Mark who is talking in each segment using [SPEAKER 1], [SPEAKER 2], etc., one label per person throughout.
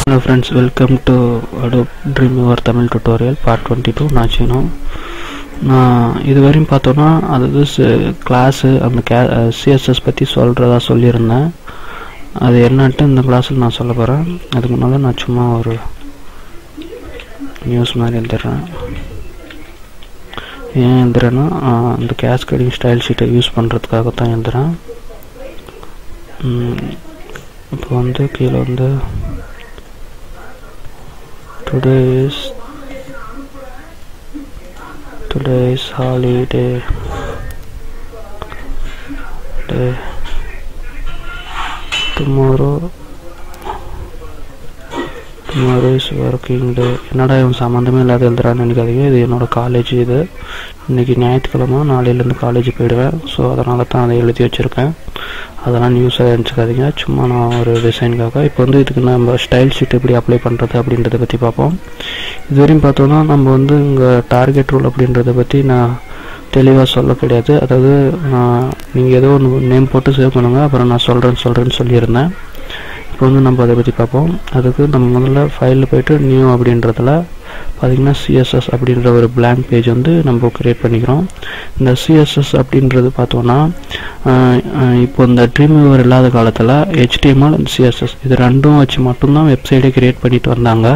[SPEAKER 1] Hello friends, welcome to Adobe Dreamweaver Tamil tutorial part 22. நான் சீனோ. நான் இதுவரையும் பார்த்தோன்னா அதாவது கிளாஸு அந்த CSS பற்றி சொல்கிறதா சொல்லியிருந்தேன். அது என்னன்ட்டு இந்த கிளாஸில் நான் சொல்ல போகிறேன். அதுக்கு முன்னால் நான் சும்மா ஒரு நியூஸ் மாதிரி எழுதுறேன். ஏன் எழுதுறேன்னா இந்த கேஸ்கேடிங் ஸ்டைல் ஷீட்டை யூஸ் பண்ணுறதுக்காக தான் எழுதுறேன். இப்போ வந்து கீழே வந்து today is holiday day. tomorrow is working day. என்னடா இவன் சம்மந்தமே இல்லாத எழுதுறான்னு நினைக்காதீங்க. இது என்னோடய காலேஜ். இது இன்றைக்கி ஞாயிற்றுக்கிழமை, நாளையிலேருந்து காலேஜ் போயிடுவேன். ஸோ அதனால தான் அதை எழுதி வச்சுருக்கேன். அதெல்லாம் நியூஸாக நினச்சிக்காதீங்க. சும்மா நான் ஒரு டிசைனுக்காக. இப்போ வந்து இதுக்கு நம்ம ஸ்டைல் ஷீட் எப்படி அப்ளை பண்ணுறது அப்படின்றத பற்றி பார்ப்போம். இதுவரையும் பார்த்தோன்னா நம்ம வந்து இங்கே டார்கெட் ரூல் அப்படின்றத பற்றி நான் தெளிவாக சொல்ல கிடையாது. அதாவது நீங்கள் ஏதோ ஒன்று நேம் போட்டு சேவ் பண்ணுங்கள், அப்புறம் நான் சொல்கிறேன்னு சொல்லியிருந்தேன். இப்போ வந்து நம்ம அதை பற்றி பார்ப்போம். அதுக்கு நம்ம முதல்ல ஃபைலில் போய்ட்டு நியூ அப்படின்றதில் பார்த்திங்கன்னா CSS அப்படின்ற ஒரு blank பேஜ் வந்து நம்ம க்ரியேட் பண்ணிக்கிறோம். இந்த CSS அப்படின்றது பார்த்தோன்னா இப்போ இந்த ட்ரீம்வீவர் இல்லாத காலத்தில் HTML அண்ட் CSS இது ரெண்டும் வச்சு மட்டும்தான் வெப்சைட்டை க்ரியேட் பண்ணிட்டு வந்தாங்க.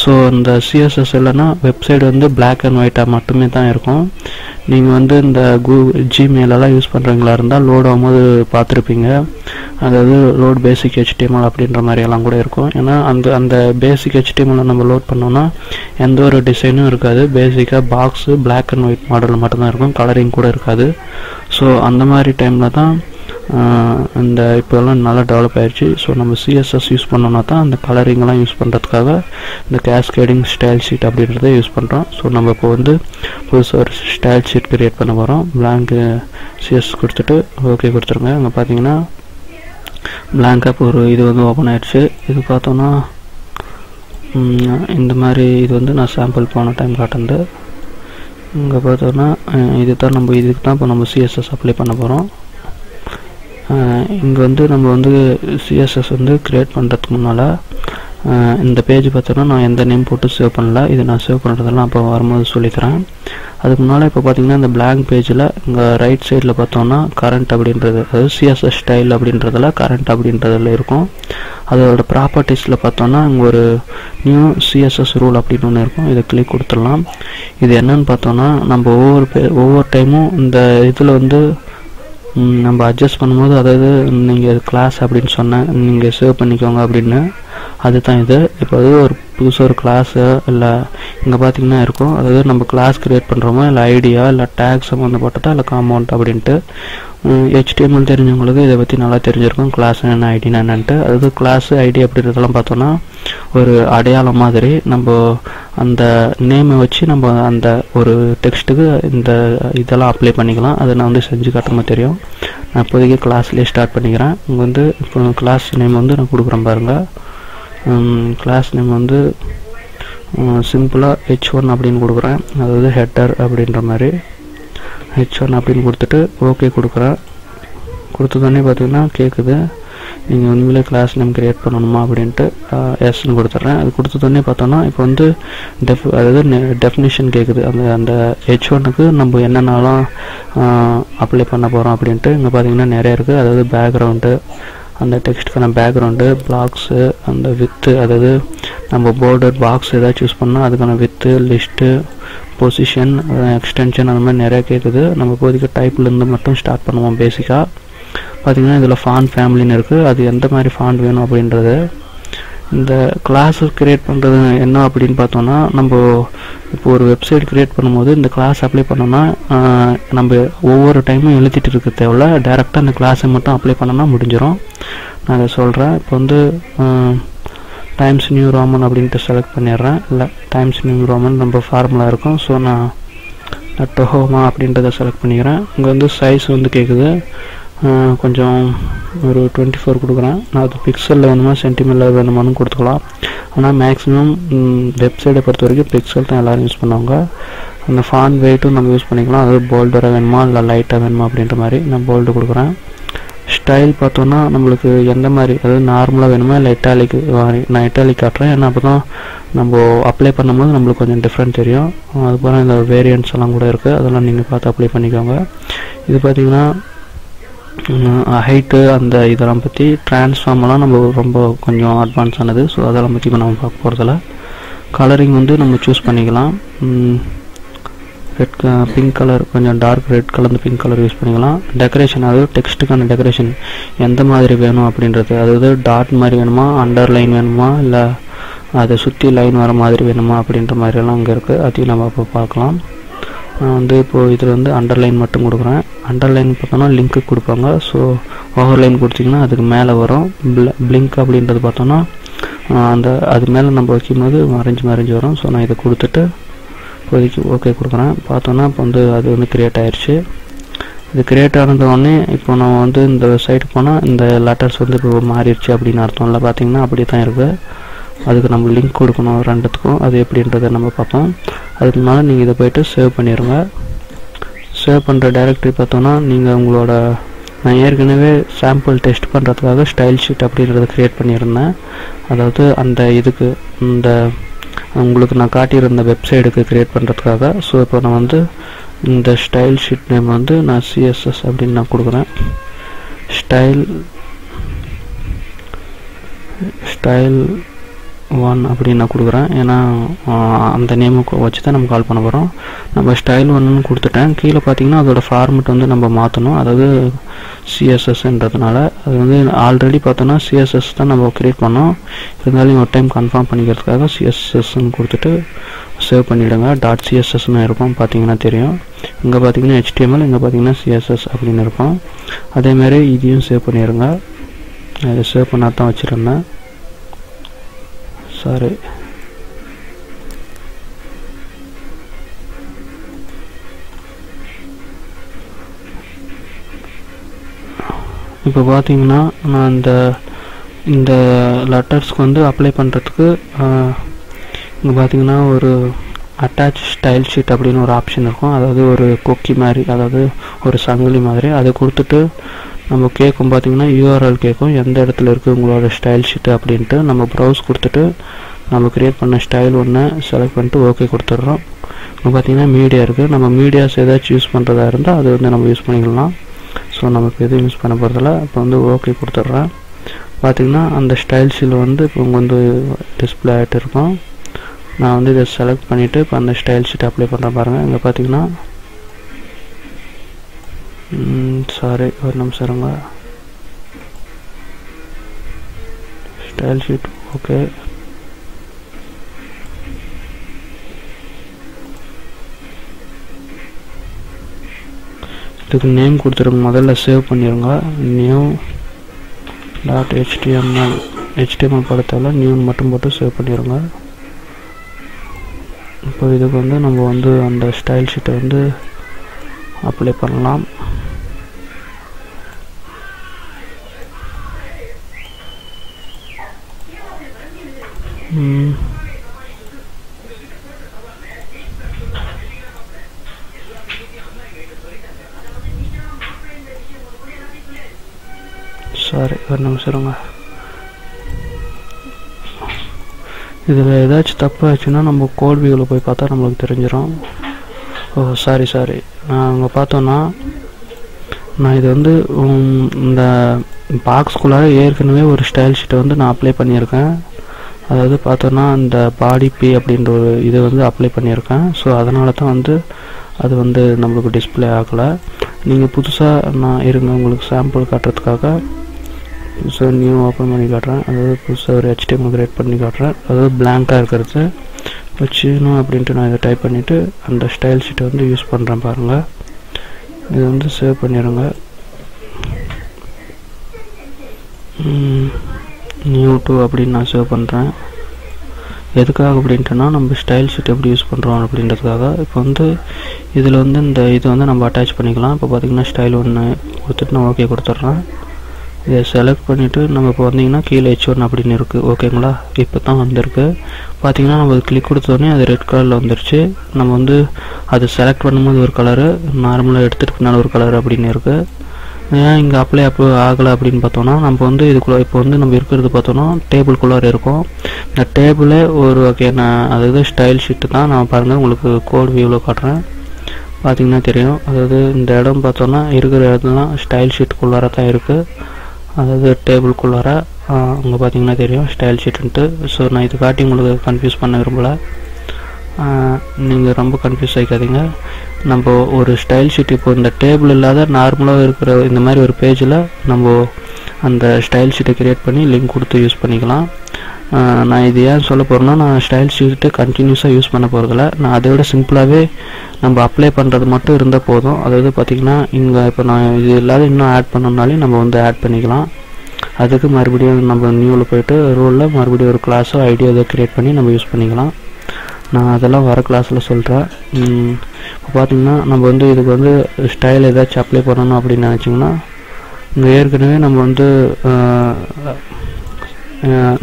[SPEAKER 1] ஸோ இந்த CSS இல்லைன்னா வெப்சைட் வந்து பிளாக் அண்ட் ஒயிட்டாக மட்டுமே தான் இருக்கும். நீங்கள் வந்து இந்த ஜிமெயிலெல்லாம் யூஸ் பண்ணுறவங்களா இருந்தால் லோட் ஆகும்போது பார்த்துருப்பீங்க. அதாவது லோட் பேசிக் HTML அப்படின்ற மாதிரியெல்லாம் கூட இருக்கும். ஏன்னா அந்த பேசிக் HTML நம்ம லோட் பண்ணோன்னா எந்த ஒரு டிசைனும் இருக்காது. பேசிக்காக பாக்ஸு பிளாக் அண்ட் ஒயிட் மாடலில் மட்டும்தான் இருக்கும், கலரிங் கூட இருக்காது. ஸோ அந்த மாதிரி டைமில் தான் இந்த இப்போல்லாம் நல்லா டெவலப் ஆயிடுச்சு. ஸோ நம்ம CSS யூஸ் பண்ணோன்னா தான் அந்த கலரிங்கெல்லாம் யூஸ் பண்ணுறதுக்காக இந்த கேஸ்கேடிங் ஸ்டைல் ஷீட் அப்படின்றத யூஸ் பண்ணுறோம். ஸோ நம்ம இப்போ வந்து புதுசாக ஒரு ஸ்டைல் ஷீட் க்ரியேட் பண்ண போகிறோம். blank CSS கொடுத்துட்டு ஓகே கொடுத்துருங்க. அங்கே பார்த்தீங்கன்னா blank ஒரு இது வந்து ஓப்பன் ஆயிடுச்சு. இது பார்த்தோன்னா இந்த மாதிரி இது வந்து நான் சாம்பிள் போன டைம் காட்டுந்து. இங்கே பார்த்தோன்னா இது தான் நம்ம இதுக்கு தான் இப்போ நம்ம CSS அப்ளை பண்ண போகிறோம். இங்கே வந்து நம்ம வந்து CSS வந்து க்ரியேட் பண்ணுறதுக்கு முன்னால் இந்த பேஜ் பார்த்தோன்னா நான் எந்த நேம் போட்டு சேவ் பண்ணல. இது நான் சேவ் பண்ணுறதெல்லாம் அப்போ வரும்போது சொல்லித்தரேன். அதுக்கு முன்னால் இப்போ பார்த்தீங்கன்னா இந்த blank பேஜில் இங்கே ரைட் சைடில் பார்த்தோன்னா கரண்ட் அப்படின்றது, அதாவது CSS ஸ்டைல் அப்படின்றதில் கரண்ட் அப்படின்றதில் இருக்கும். அதோட ப்ராப்பர்ட்டிஸில் பார்த்தோன்னா இங்கே ஒரு நியூ CSS ரூல் அப்படின்னு ஒன்று இருக்கும். இதை கிளிக் கொடுத்துடலாம். இது என்னன்னு பார்த்தோன்னா நம்ம ஒவ்வொரு டைமும் இந்த இதில் வந்து நம்ம அட்ஜஸ்ட் பண்ணும்போது, அதாவது நீங்கள் கிளாஸ் அப்படின்னு சொன்னேன், நீங்கள் சேவ் பண்ணிக்கோங்க அப்படின்னு, அதுதான் இது. இப்போ அது ஒரு புதுசாக ஒரு கிளாஸு இல்லை இங்கே பார்த்தீங்கன்னா இருக்கும். அதாவது நம்ம கிளாஸ் க்ரியேட் பண்ணுறோமோ இல்லை ஐடியா இல்லை டேக் சம்மந்தப்பட்டதா இல்லை காம்பவுண்ட் அப்படின்ட்டு. HTML தெரிஞ்சவங்களுக்கு இதை பற்றி நல்லா தெரிஞ்சிருக்கும், கிளாஸ் என்ன ஐடினா என்னன்ட்டு. அதாவது கிளாஸ் ஐடி அப்படின்றதெல்லாம் பார்த்தோன்னா ஒரு அடையாளம் மாதிரி. நம்ம அந்த நேமை வச்சு நம்ம அந்த ஒரு டெக்ஸ்ட்டுக்கு இந்த இதெல்லாம் அப்ளை பண்ணிக்கலாம். அதை நான் வந்து செஞ்சு காட்டுற தெரியும். நான் இப்போதைக்கு கிளாஸ்லேயே ஸ்டார்ட் பண்ணிக்கிறேன். இங்கே வந்து இப்போ கிளாஸ் நேம் வந்து நான் கொடுக்குறேன் பாருங்கள். கிளாஸ் நேம் வந்து சிம்பிளாக H1 அப்படின்னு கொடுக்குறேன். அதாவது ஹெட்டர் அப்படின்ற மாதிரி H1 அப்படின்னு கொடுத்துட்டு ஓகே கொடுக்குறேன். கொடுத்ததோடனே பார்த்தீங்கன்னா கேட்குது, நீங்கள் உண்மையிலே கிளாஸ் நேம் க்ரியேட் பண்ணணுமா அப்படின்ட்டு எஸ்ன்னு கொடுத்துட்றேன். அது கொடுத்ததோடனே பார்த்தோன்னா இப்போ வந்து அதாவது டெஃபினிஷன் கேட்குது. அந்த H1க்கு நம்ம என்னென்னலாம் அப்ளை பண்ண போகிறோம் அப்படின்ட்டு. இங்கே பார்த்தீங்கன்னா நிறைய இருக்குது. அதாவது பேக்ரவுண்டு, அந்த டெக்ஸ்ட்டுக்கான பேக்ரவுண்டு, பிளாக்ஸு, அந்த வித்து, அதாவது நம்ம போர்டர் பாக்ஸ் ஏதாச்சும் யூஸ் பண்ணால் அதுக்கான வித்து, லிஸ்ட்டு, பொசிஷன், எக்ஸ்டென்ஷன், அந்த மாதிரி நிறையா கேட்குது. நம்ம இப்போதைக்கு டைப்லேருந்து மட்டும் ஸ்டார்ட் பண்ணுவோம். பேசிக்காக பார்த்திங்கன்னா இதில் ஃபாண்ட் ஃபேமிலின்னு இருக்குது. அது எந்த மாதிரி ஃபாண்ட் வேணும் அப்படின்றது. இந்த கிளாஸு க்ரியேட் பண்ணுறது என்ன அப்படின்னு பார்த்தோன்னா, நம்ம இப்போ ஒரு வெப்சைட் க்ரியேட் பண்ணும்போது இந்த கிளாஸ் அப்ளை பண்ணோன்னா நம்ம ஒவ்வொரு டைமும் எழுதிட்டு இருக்க தேவையில்ல. டேரெக்டாக அந்த கிளாஸை மட்டும் அப்ளை பண்ணோன்னா முடிஞ்சிடும். நான் அதை சொல்கிறேன். இப்போ வந்து டைம்ஸ் நியூ ரோமன் அப்படின்ட்டு செலக்ட் பண்ணிடுறேன். இல்லை டைம்ஸ் நியூ ரோமன் நம்ம ஃபார்முலா இருக்கும். ஸோ நான் டொஹோமா அப்படின்றத செலக்ட் பண்ணிக்கிறேன். இங்கே வந்து சைஸ் வந்து கேட்குது, கொஞ்சம் ஒரு 24 கொடுக்குறேன். நான் அது பிக்சலில் வேணுமா சென்டிமீட்டரில் வேணுமான்னு கொடுத்துக்கலாம். ஆனால் மேக்ஸிமம் வெப்சைட்டை பொறுத்த வரைக்கும் பிக்சல் தான் எல்லோரும் யூஸ் பண்ணுவாங்க. அந்த ஃபாண்ட் வெயிட்டும் நம்ம யூஸ் பண்ணிக்கலாம். அதாவது போல்டராக வேணுமா இல்லை லைட்டாக வேணுமா அப்படின்ற மாதிரி நான் போல்டு கொடுக்குறேன். ஸ்டைல் பார்த்தோன்னா நம்மளுக்கு எந்த மாதிரி, அதாவது நார்மலாக வேணுமா இல்லை இட்டாலிக், நான் இட்டாலிக் காட்டுறேன். ஏன்னா அப்போ தான் நம்ம அப்ளை பண்ணும்போது நம்மளுக்கு கொஞ்சம் டிஃப்ரெண்ட் தெரியும். அதுபோல் இந்த வேரியன்ட்ஸ் எல்லாம் கூட இருக்குது, அதெல்லாம் நீங்கள் பார்த்து அப்ளை பண்ணிக்கோங்க. இது பார்த்திங்கன்னா ஹைட்டு அந்த இதெல்லாம் பற்றி, ட்ரான்ஸ்ஃபார்மெல்லாம் நம்ம ரொம்ப கொஞ்சம் அட்வான்ஸ் ஆனது. ஸோ அதெல்லாம் பற்றி இப்போ நம்ம பார்க்க போகிறதில்ல. கலரிங் வந்து நம்ம சூஸ் பண்ணிக்கலாம். ரெட் பிங்க் கலர், கொஞ்சம் டார்க் ரெட் கலந்து பிங்க் கலர் யூஸ் பண்ணிக்கலாம். டெக்கரேஷன், அதாவது டெக்ஸ்ட்டுக்கான டெக்கரேஷன் எந்த மாதிரி வேணும் அப்படின்றது, அதாவது டாட் மாதிரி வேணுமா, அண்டர்லைன் வேணுமா, இல்லை அதை சுற்றி லைன் வர மாதிரி வேணுமா அப்படின்ற மாதிரியெல்லாம் அங்கே இருக்குது. அதையும் நம்ம இப்போ பார்க்கலாம். நான் வந்து இப்போது இதில் வந்து அண்டர்லைன் மட்டும் கொடுக்குறேன். அண்டர்லைன் பார்த்தோன்னா லிங்க்கு கொடுப்பாங்க. ஸோ ஓவர்லைன் கொடுத்திங்கன்னா அதுக்கு மேலே வரும். பிளிங்க் அப்படின்றது பார்த்தோன்னா அந்த அது மேலே நம்ம வைக்கும்போது மறைஞ்சு வரும். ஸோ நான் இதை கொடுத்துட்டு இப்போதைக்கு ஓகே கொடுக்குறேன். பார்த்தோன்னா இப்போ வந்து அது வந்து க்ரியேட் ஆயிடுச்சு. இது க்ரியேட் ஆனதோடனே இப்போ நம்ம வந்து இந்த சைடு போனால் இந்த லெட்டர்ஸ் வந்து இப்போ மாறிடுச்சு அப்படின்னு அர்த்தம் இல்லை. பார்த்திங்கன்னா அப்படி தான் இருக்குது. அதுக்கு நம்ம லிங்க் கொடுக்கணும் ரெண்டுத்துக்கும். அது எப்படின்றத நம்ம பார்ப்போம். அதுக்கு முன்னால் நீங்கள் இதை போய்ட்டு சேவ் பண்ணிடுங்க. சேவ் பண்ணுற டைரக்டரி பார்த்தோன்னா நீங்கள் உங்களோட, நான் ஏற்கனவே சாம்பிள் டெஸ்ட் பண்ணுறதுக்காக ஸ்டைல் ஷீட் அப்படின்றத க்ரியேட் பண்ணியிருந்தேன். அதாவது அந்த இதுக்கு இந்த உங்களுக்கு நான் காட்டியிருந்த வெப்சைட்டுக்கு க்ரியேட் பண்ணுறதுக்காக. ஸோ இப்போ நான் வந்து இந்த ஸ்டைல் ஷீட் நேம் வந்து நான் சிஎஸ்எஸ் அப்படின்னு நான் கொடுக்குறேன். ஸ்டைல் 1 அப்படின்னு நான் கொடுக்குறேன். ஏன்னா அந்த நேமை வச்சு தான் நம்ம கால் பண்ண போகிறோம். நம்ம ஸ்டைல் 1ன்னு கொடுத்துட்டேன். கீழே பார்த்தீங்கன்னா அதோட ஃபார்மெட் வந்து நம்ம மாற்றணும். அதாவது சிஎஸ்எஸ்ன்றதுனால அது வந்து ஆல்ரெடி பார்த்தோன்னா சிஎஸ்எஸ் தான் நம்ம க்ரியேட் பண்ணோம். இருந்தாலும் ஒரு டைம் கன்ஃபார்ம் பண்ணிக்கிறதுக்காக சிஎஸ்எஸ்ன்னு கொடுத்துட்டு சேவ் பண்ணிவிடுங்க. .cssன்னு இருக்கும், பார்த்தீங்கன்னா தெரியும். இங்கே பார்த்தீங்கன்னா HTML, இங்கே பார்த்தீங்கன்னா CSS அப்படின்னு இருக்கும். அதேமாதிரி இதையும் சேவ் பண்ணிடுங்க. இதை சேவ் பண்ணால் தான் வச்சுருந்தேன். சாரி, இப்போ பார்த்தீங்கன்னா நான் இந்த லெட்டர்ஸ்க்கு வந்து அப்ளை பண்ணுறதுக்கு இங்கே பார்த்தீங்கன்னா ஒரு அட்டாச் ஸ்டைல் ஷீட் அப்படின்னு ஒரு ஆப்ஷன் இருக்கும். அதாவது ஒரு கொக்கி மாதிரி, அதாவது ஒரு சங்கிலி மாதிரி. அதை கொடுத்துட்டு நம்ம கேட்கும், பார்த்தீங்கன்னா URL கேட்கும், எந்த இடத்துல இருக்குது உங்களோட ஸ்டைல் ஷீட்டு அப்படின்ட்டு. நம்ம ப்ரௌஸ் கொடுத்துட்டு நம்ம க்ரியேட் பண்ண ஸ்டைல் 1 செலக்ட் பண்ணிட்டு ஓகே கொடுத்துட்றோம். இப்போ பார்த்தீங்கன்னா மீடியா இருக்குது. நம்ம மீடியாஸ் ஏதாச்சும் யூஸ் பண்ணுறதா இருந்தால் அது வந்து நம்ம யூஸ் பண்ணிக்கலாம். ஸோ நமக்கு எதுவும் யூஸ் பண்ண போகிறதில்ல. இப்போ வந்து ஓகே கொடுத்துட்றேன். பார்த்திங்கன்னா அந்த ஸ்டைல் ஷீட் வந்து இப்போ உங்கள் வந்து டிஸ்பிளே ஆகிட்டு இருக்கும். நான் வந்து இதை செலக்ட் பண்ணிவிட்டு இப்போ அந்த ஸ்டைல் ஷீட் அப்ளை பண்ணுறேன் பாருங்கள். இங்கே பார்த்தீங்கன்னா சாரி ஒரு நிமிஷம் இருங்க. Style sheet okay. இதுக்கு நேம் கொடுத்துருங்க. முதல்ல சேவ் பண்ணிடுங்க. நியூ .html படத்தால் நியூன்னு மட்டும் போட்டு சேவ் பண்ணிடுங்க. இப்போ இதுக்கு வந்து நம்ம வந்து அந்த ஸ்டைல் ஷீட்டை வந்து அப்ளை பண்ணலாம். சாரி ஒரு நிமிஷம் இருங்க. இதில் ஏதாச்சும் தப்பு ஆச்சுன்னா நம்ம கோட் வியூவில் போய் பார்த்தா நம்மளுக்கு தெரிஞ்சிடும். ஓ சாரி அங்கே பார்த்தோன்னா நான் இது வந்து இந்த பாக்ஸ்குள்ளார ஏற்கனவே ஒரு ஸ்டைல் ஷீட்டை வந்து நான் அப்ளை பண்ணியிருக்கேன். அதாவது பார்த்தோன்னா இந்த பாடி பி அப்படின்ற ஒரு இது வந்து அப்ளை பண்ணியிருக்கேன். ஸோ அதனால தான் வந்து அது வந்து நம்மளுக்கு டிஸ்பிளே ஆகலை. நீங்கள் புதுசாக நான் இருங்க உங்களுக்கு சாம்பிள் காட்டுறதுக்காக ஸோ நியூ ஓப்பன் பண்ணி காட்டுறேன். அதாவது புதுசாக ஒரு HTML கிரியேட் பண்ணி காட்டுறேன். அதாவது பிளாங்காக இருக்கிறது வச்சுக்கணும் அப்படின்ட்டு நான் இதை டைப் பண்ணிவிட்டு அந்த ஸ்டைல் ஷீட்டை வந்து யூஸ் பண்ணுறேன் பாருங்கள். இது வந்து சேவ் பண்ணிடுங்க. நியூ 2 அப்படின்னு நான் சேவ் பண்ணுறேன். எதுக்காக அப்படின்ட்டுனா நம்ம ஸ்டைல் ஷீட் எப்படி யூஸ் பண்ணுறோம் அப்படின்றதுக்காக. இப்போ வந்து இதில் வந்து இந்த இது வந்து நம்ம அட்டாச் பண்ணிக்கலாம். இப்போ பார்த்திங்கன்னா ஸ்டைல் 1 கொடுத்துட்டு நான் ஓகே கொடுத்துட்றேன். இதை செலக்ட் பண்ணிவிட்டு நம்ம இப்போ வந்தீங்கன்னா கீழே H1 அப்படின்னு இருக்குது. ஓகேங்களா, இப்போ தான் வந்திருக்கு. பார்த்திங்கன்னா நம்ம கிளிக் கொடுத்தோடனே அது ரெட் கலரில் வந்துருச்சு. நம்ம வந்து அது செலக்ட் பண்ணும்போது ஒரு கலரு, நார்மலாக எடுத்துகிட்டு ஒரு கலர் அப்படின்னு இருக்குது. ஏன் இங்கே அப்ளை ஆகலை அப்படின்னு பார்த்தோன்னா, நம்ம வந்து இதுக்குள்ளே இப்போ வந்து நம்ம இருக்கிறது பார்த்தோன்னா டேபிள்குள்ளார இருக்கும். இந்த டேபிளே ஒரு வகையான அதாவது ஸ்டைல் ஷீட்டு தான். நான் பாருங்கள் உங்களுக்கு கோட் வியூவில் காட்டுறேன், பார்த்தீங்கன்னா தெரியும். அதாவது இந்த இடம் பார்த்தோன்னா இருக்கிற இடத்துலாம் ஸ்டைல் ஷீட்டுக்குள்ளார தான் இருக்குது. அதாவது டேபிள்குள்ளார அங்கே பார்த்தீங்கன்னா தெரியும் ஸ்டைல் ஷீட்டுன்ட்டு. ஸோ நான் இது காட்டி உங்களுக்கு கன்ஃபியூஸ் பண்ண விரும்பலை, நீங்கள் ரொம்ப கன்ஃபியூஸ் ஆகிக்காதீங்க. நம்ம ஒரு ஸ்டைல் ஷீட் இப்போ இந்த டேபிள் இல்லாத நார்மலாக இருக்கிற இந்த மாதிரி ஒரு பேஜில் நம்ம அந்த ஸ்டைல் ஷீட்டை க்ரியேட் பண்ணி லிங்க் கொடுத்து யூஸ் பண்ணிக்கலாம். நான் இது ஏன் சொல்ல போகிறேன்னா, நான் ஸ்டைல் ஷீட்டு கண்டினியூஸாக யூஸ் பண்ண போகிறதில்ல. நான் அதை விட சிம்பிளாகவே நம்ம அப்ளை பண்ணுறது மட்டும் இருந்தால் போதும். அதாவது பார்த்திங்கன்னா இங்கே இப்போ நான் இது இல்லாத இன்னும் ஆட் பண்ணோம்னாலே நம்ம வந்து ஆட் பண்ணிக்கலாம். அதுக்கு மறுபடியும் நம்ம நியூவில் போய்ட்டு ரோலில் மறுபடியும் ஒரு கிளாஸோ ஐடியோ அதை க்ரியேட் பண்ணி நம்ம யூஸ் பண்ணிக்கலாம். நான் அதெல்லாம் வர கிளாஸில் சொல்கிறேன். இப்போ பார்த்திங்கன்னா நம்ம வந்து இதுக்கு வந்து ஸ்டைல் ஏதாச்சும் அப்ளை பண்ணணும் அப்படின்னு நினச்சிங்கன்னா, இங்கே ஏற்கனவே நம்ம வந்து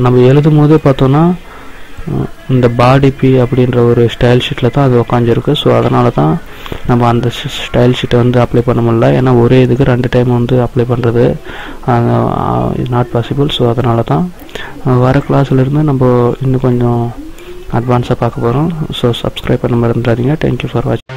[SPEAKER 1] நம்ம எழுதும் போது பார்த்தோன்னா இந்த பாடி பி அப்படின்ற ஒரு ஸ்டைல் ஷீட்டில் தான் அது உக்காந்துருக்கு. ஸோ அதனால தான் நம்ம அந்த ஸ்டைல் ஷீட்டை வந்து அப்ளை பண்ண முடியல. ஏன்னா ஒரே இதுக்கு 2 டைம் வந்து அப்ளை பண்ணுறது நாட் பாசிபிள். ஸோ அதனால தான் வர கிளாஸ்லேருந்து நம்ம இன்னும் கொஞ்சம் அட்வான்ஸாக பார்க்க போகிறோம். ஸோ சப்ஸ்கிரைப் பண்ண மறந்துடாதீங்க. தேங்க்யூ ஃபார் வாட்சிங்.